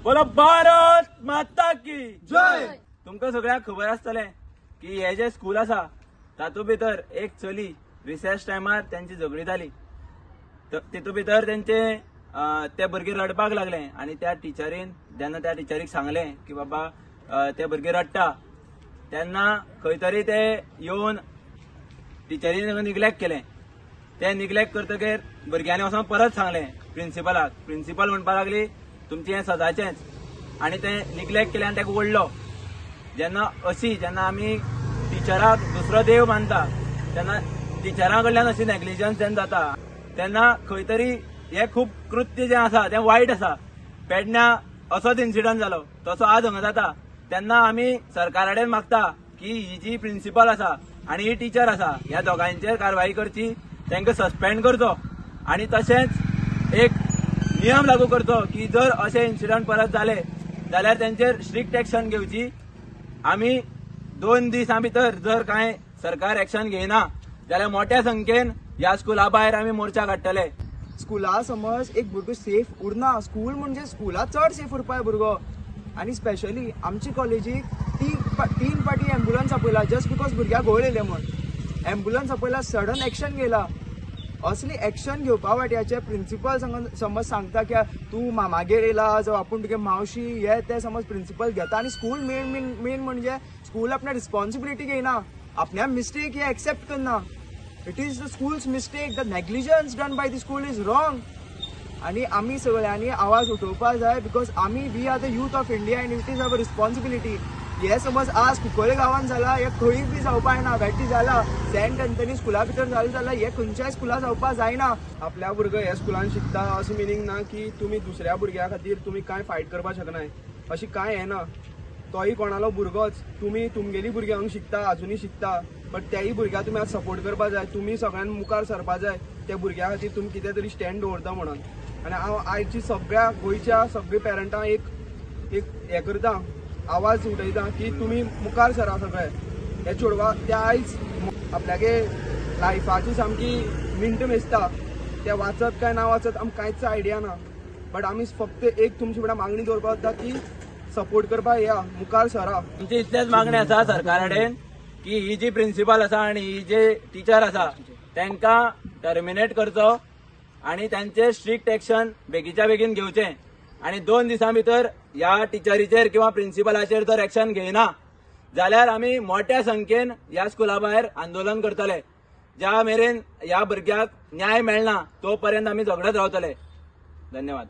बोलो भारत माता की जय। तुमकां सगळ्यांक खबर आसतलें की हे जे स्कूल आसा तातूंत भितर एक चली रिसेस टायमार त्यांची झगडी जाली। तितूंत भितर ते भुरगे रडपाक लागले आणि त्या टिचरीन जेन्ना त्या टिचरीक सांगलें की बाबा ते भुरगे रडटा तेन्ना खंय तरी ते येवन टिचरीन निग्लेक्ट केलें। ते निग्लेक्ट करतकीर भुरग्यांनी वचून परत सांगलें प्रिन्सिपलाक। प्रिन्सिपल म्हणपाक लागली तुमचें हें सदाचेंच आणि ते निग्लेक्ट केलें आनी ताका ओडलो। जेन्ना आमी टिचराक दुसरो देव मानता तेन्ना टिचरां कडल्यान अशी नेग्लिजन्स जेन्ना जाता तेन्ना खंय तरी हे खूब कृत्य जें आसा तें वायट आसा। पेडण्या असोच इन्सिडंट जालो तसो आज हांगा जाता तेन्ना आमी सरकारा कडेन मागता की ही जी प्रिन्सिपल आसा आनी ही टिचर आसा ह्या दोगांचेर कारवाई करची, तांकां सस्पेंड करचो आणि तशेंच एक नियम लागू करचो की जर अशे इन्सिडंट परत जाले जाल्यार तांचेर स्ट्रिक्ट एक्शन घेवची। आमी 2 दिसां भितर जर कांय सरकार एक्शन घेयना जाल्यार मोठ्या संख्येन ह्या स्कुला भायर आमी मोर्चा काडटले। स्कुला समज एक भुरगो सेफ उरना, स्कूल म्हणजे स्कुला चड सेफ उरपाय भुरगो। आणि स्पेशली आमची कॉलेजीक 3 फाटी एम्ब्युलन्स आपयला जस्ट बिकॉज भुरग्याक घोळ येयले म्हण। एम्ब्युलन्स आपयला, सडन एक्शन घेयला। असली एक्शन घेवपा वाट्याचे प्रिन्सिपल समज सांगता की तू मामागेर येयला जावं आपूण तुगे मावशी हे ते समज प्रिन्सिपल घेता आणि स्कूल मेन म्हणजे स्कूल आपल्या रिस्पॉन्सिबिलिटी घेयना, आपल्या मिस्टेक हे एक्सेप्ट करना। It is the school's mistake, the negligence done by the school is wrong. आणि आमी सगळ्यांनी आवाज उठोवपाक जाय because we are the youth of India and it is our responsibility. हे समज आज कुंकळे गांवांत जाला हे खंय बी जावपाक ना, बेट्टी जाला सेंट एंथनी स्कुला भितर जालें जाल्यार हे खंयच्याय स्कुला जावपाक जायना। आपल्या भुरगो ह्या स्कुलान शिकता असं मिनींग ना की तुम्ही दुसऱ्या भुरग्या खातीर तुम्ही काय फायट करपाक शकनाय, अशी काय हे ना। तोय कोणालो भुरगोच, तुम्ही तुमगेली भुरगीं हांगा शिकता अजुनी शिकता बट त्याही भुरग्याक तुम्ही आज सपोर्ट करपाक जाय। तुम्ही सगळ्यान मुखार सरपाक जाय त्या भुरग्या खातीर तुम्ही कितें तरी स्टँड दवरता म्हणून। आणि हांव आयची सगळ्या गोंयच्या सगळ्या पेरंटांक एक हे करता, आवाज उठयता की तुम्ही मुखार सरा सगळे। हे चेडवा ते आयज आपल्यागे लायफाची सामकी मिंट मेजता, ते वाचत काय ना वाचत आमकां कांयच आयडिया ना। बट आमी फक्त एक तुमचे फुड्यान मागणी दवरपाक जाता की सपोर्ट करपाक या, मुखार सरा। आमची इतलेच मागणी आसा सरकारा कडेन की ही जी प्रिन्सिपल आसा आणि ही जे टीचर आसा तांकां टर्मिनेट करचो आणि त्यांचे स्ट्रिक्ट एक्शन बेगीच्या बेगीन घेवचें। आणि 2 दिसां भितर ह्या टिचरीचेर किंवा प्रिन्सिपलाचेर जर एक्शन घेयना जाल्यार आमी मोठ्या संख्येन ह्या स्कुला भायर आंदोलन करतले। ज्या मेरेन ह्या भुरग्याक न्याय मेळना तो पर्यंत आमी झगडत रावतले। धन्यवाद।